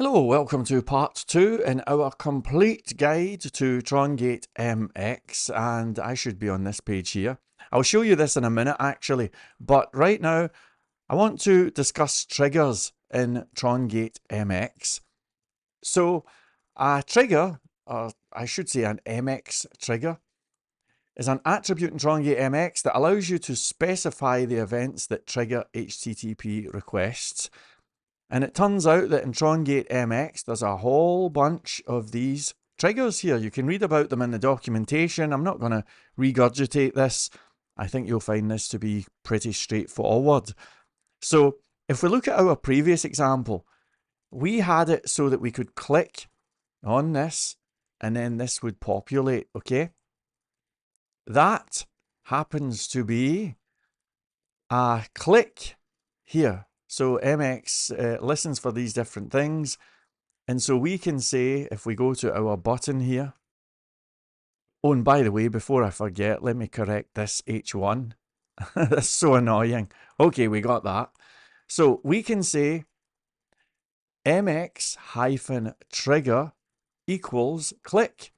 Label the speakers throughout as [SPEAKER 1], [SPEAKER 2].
[SPEAKER 1] Hello, welcome to part 2 in our complete guide to Trongate MX, and I should be on this page here. I'll show you this in a minute actually, but right now I want to discuss triggers in Trongate MX. So a trigger, or I should say an MX trigger, is an attribute in Trongate MX that allows you to specify the events that trigger HTTP requests. And it turns out that in Trongate MX, there's a whole bunch of these triggers here. You can read about them in the documentation. I'm not going to regurgitate this. I think you'll find this to be pretty straightforward. So if we look at our previous example, we had it so that we could click on this and then this would populate, okay? That happens to be a click here. So MX listens for these different things. And so we can say, if we go to our button here, oh, and by the way, before I forget, let me correct this H1. That's so annoying. Okay, we got that. So we can say MX-trigger equals click.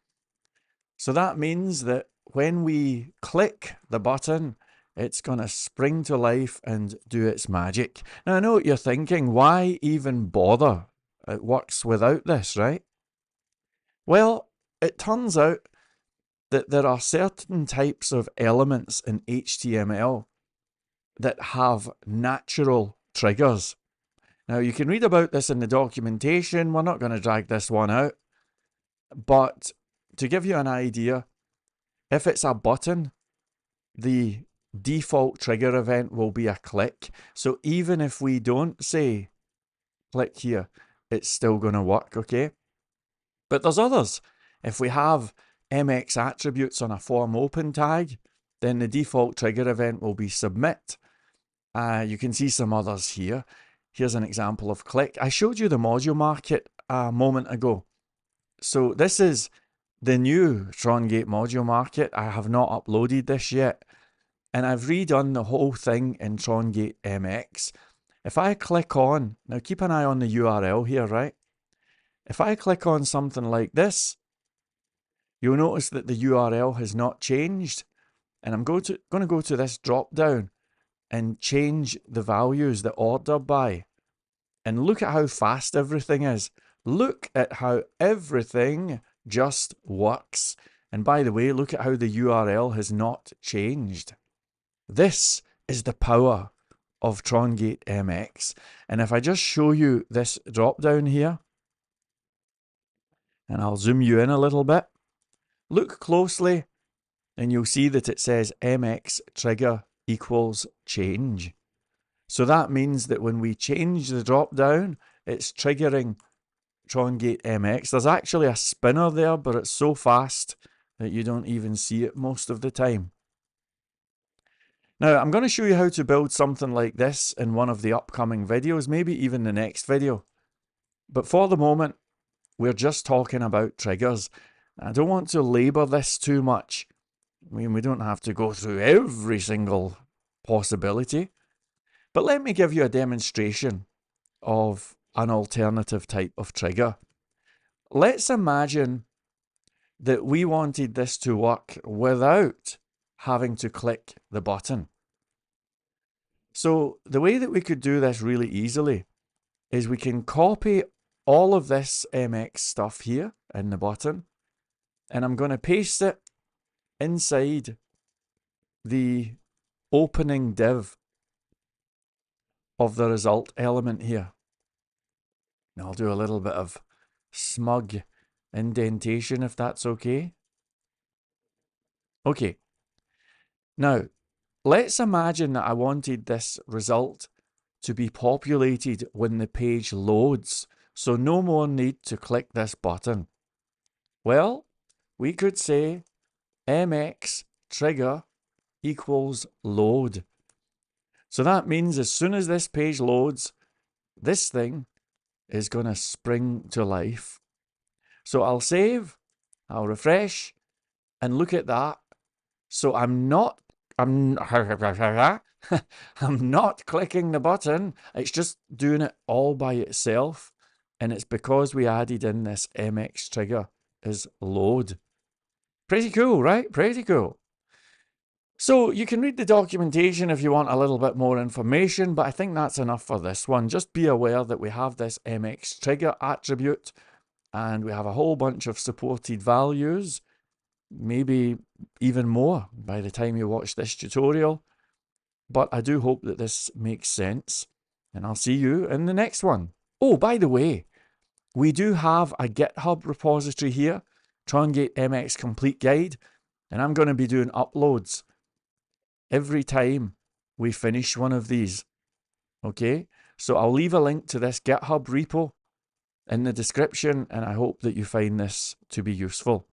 [SPEAKER 1] So that means that when we click the button, it's going to spring to life and do its magic. Now, I know what you're thinking. Why even bother? It works without this, right? Well, it turns out that there are certain types of elements in HTML that have natural triggers. Now, you can read about this in the documentation. We're not going to drag this one out. But to give you an idea, if it's a button, the default trigger event will be a click. So even if we don't say click here, it's still going to work, okay? But there's others. If we have MX attributes on a form open tag, then the default trigger event will be submit. You can see some others here. Here's an example of click. I showed you the module market a moment ago. So this is the new Trongate module market. I have not uploaded this yet. And I've redone the whole thing in Trongate MX. If I click on, now keep an eye on the URL here, right? If I click on something like this, you'll notice that the URL has not changed. And I'm going to go to this drop down and change the values, the order by. And look at how fast everything is. Look at how everything just works. And by the way, look at how the URL has not changed. This is the power of Trongate MX. And if I just show you this drop down here, and I'll zoom you in a little bit, look closely and you'll see that it says MX trigger equals change. So that means that when we change the drop down, it's triggering Trongate MX. There's actually a spinner there, but it's so fast that you don't even see it most of the time. Now, I'm going to show you how to build something like this in one of the upcoming videos, maybe even the next video. But for the moment, we're just talking about triggers. I don't want to labor this too much. I mean, we don't have to go through every single possibility. But let me give you a demonstration of an alternative type of trigger. Let's imagine that we wanted this to work without having to click the button. So the way that we could do this really easily is we can copy all of this MX stuff here in the button, and I'm going to paste it inside the opening div of the result element here. Now I'll do a little bit of smug indentation if that's okay. Okay. Now, let's imagine that I wanted this result to be populated when the page loads, so no more need to click this button. Well, we could say MX trigger equals load. So that means as soon as this page loads, this thing is going to spring to life. So I'll save, I'll refresh, and look at that. So I'm not clicking the button. It's just doing it all by itself. and it's because we added in this MX trigger is load. Pretty cool, right? Pretty cool. So you can read the documentation if you want a little bit more information, but I think that's enough for this one. Just be aware that we have this MX trigger attribute, and we have a whole bunch of supported values, maybe even more by the time you watch this tutorial. But I do hope that this makes sense, and I'll see you in the next one. Oh, by the way, we do have a GitHub repository here, Trongate MX Complete Guide, and I'm going to be doing uploads every time we finish one of these. Okay, so I'll leave a link to this GitHub repo in the description, and I hope that you find this to be useful.